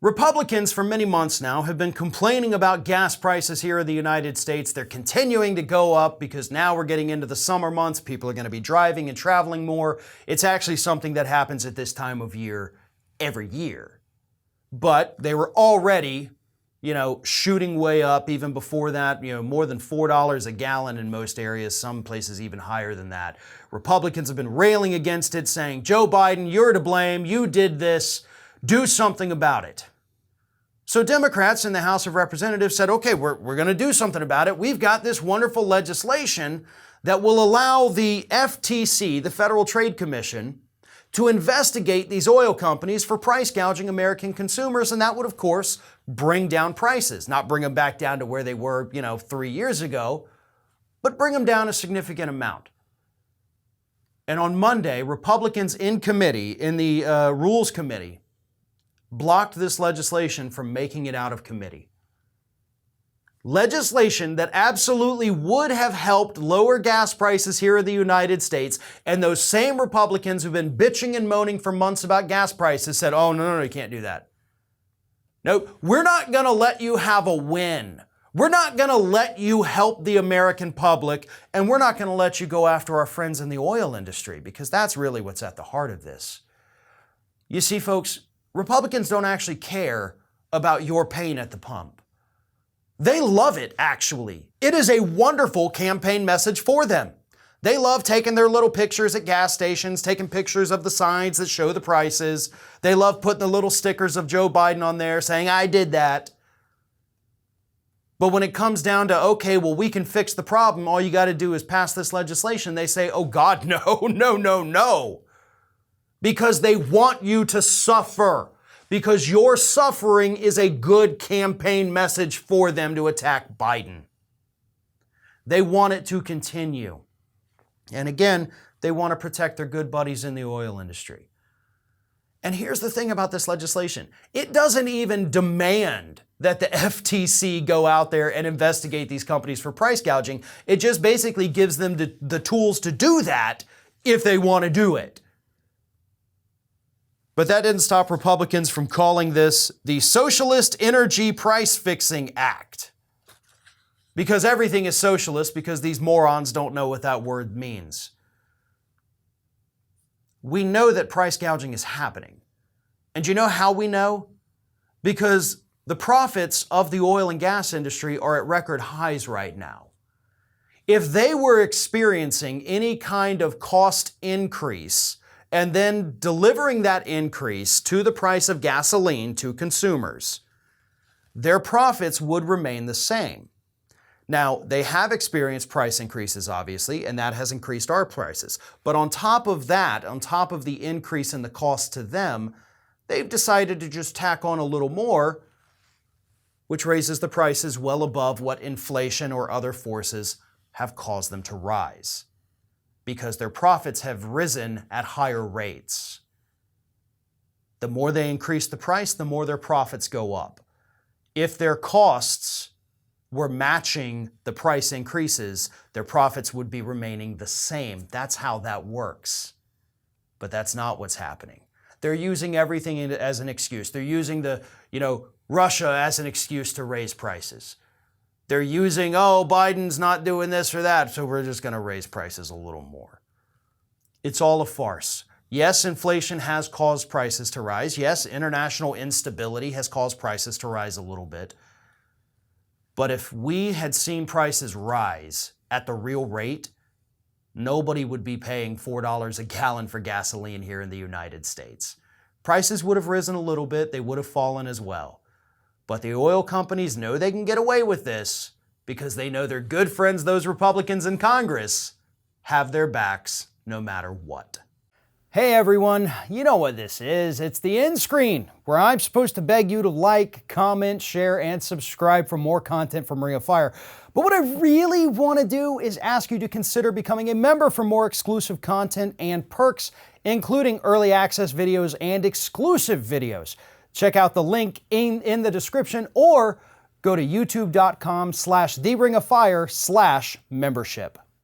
Republicans for many months now have been complaining about gas prices here in the United States. They're continuing to go up because now we're getting into the summer months. People are going to be driving and traveling more. It's actually something that happens at this time of year every year. But they were already, shooting way up even before that, more than $4 a gallon in most areas, some places even higher than that. Republicans have been railing against it, saying, Joe Biden, you're to blame. You did this. Do something about it. So Democrats in the House of Representatives said, okay, we're going to do something about it. We've got this wonderful legislation that will allow the FTC, the Federal Trade Commission, to investigate these oil companies for price gouging American consumers. And that would, of course, bring down prices, not bring them back down to where they were, 3 years ago, but bring them down a significant amount. And on Monday, Republicans in committee, in the Rules Committee, blocked this legislation from making it out of committee. Legislation that absolutely would have helped lower gas prices here in the United States, and those same Republicans who've been bitching and moaning for months about gas prices said, oh, no, you can't do that. No, we're not going to let you have a win. We're not going to let you help the American public, and we're not going to let you go after our friends in the oil industry, because that's really what's at the heart of this. You see, folks, Republicans don't actually care about your pain at the pump. They love it, actually. It is a wonderful campaign message for them. They love taking their little pictures at gas stations, taking pictures of the signs that show the prices. They love putting the little stickers of Joe Biden on there saying, I did that. But when it comes down to, okay, well, we can fix the problem, all you got to do is pass this legislation, they say, oh God, no. Because they want you to suffer. Because your suffering is a good campaign message for them to attack Biden. They want it to continue. And again, they want to protect their good buddies in the oil industry. And here's the thing about this legislation. It doesn't even demand that the FTC go out there and investigate these companies for price gouging. It just basically gives them the tools to do that if they want to do it. But that didn't stop Republicans from calling this the Socialist Energy Price Fixing Act. Because everything is socialist, because these morons don't know what that word means. We know that price gouging is happening. And you know how we know? Because the profits of the oil and gas industry are at record highs right now. If they were experiencing any kind of cost increase and then delivering that increase to the price of gasoline to consumers, their profits would remain the same. Now, they have experienced price increases, obviously, and that has increased our prices. But on top of that, on top of the increase in the cost to them, they've decided to just tack on a little more, which raises the prices well above what inflation or other forces have caused them to rise, because their profits have risen at higher rates. The more they increase the price, the more their profits go up. If their costs were matching the price increases, their profits would be remaining the same. That's how that works. But that's not what's happening. They're using everything as an excuse. They're using Russia as an excuse to raise prices. They're using, Biden's not doing this or that, so we're just going to raise prices a little more. It's all a farce. Yes, inflation has caused prices to rise. Yes, international instability has caused prices to rise a little bit. But if we had seen prices rise at the real rate, nobody would be paying $4 a gallon for gasoline here in the United States. Prices would have risen a little bit. They would have fallen as well. But the oil companies know they can get away with this because they know their good friends, those Republicans in Congress, have their backs no matter what. Hey everyone, you know what this is. It's the end screen, where I'm supposed to beg you to like, comment, share, and subscribe for more content from Ring of Fire. But what I really want to do is ask you to consider becoming a member for more exclusive content and perks, including early access videos and exclusive videos. Check out the link in the description, or go to youtube.com/theringofFire/membership.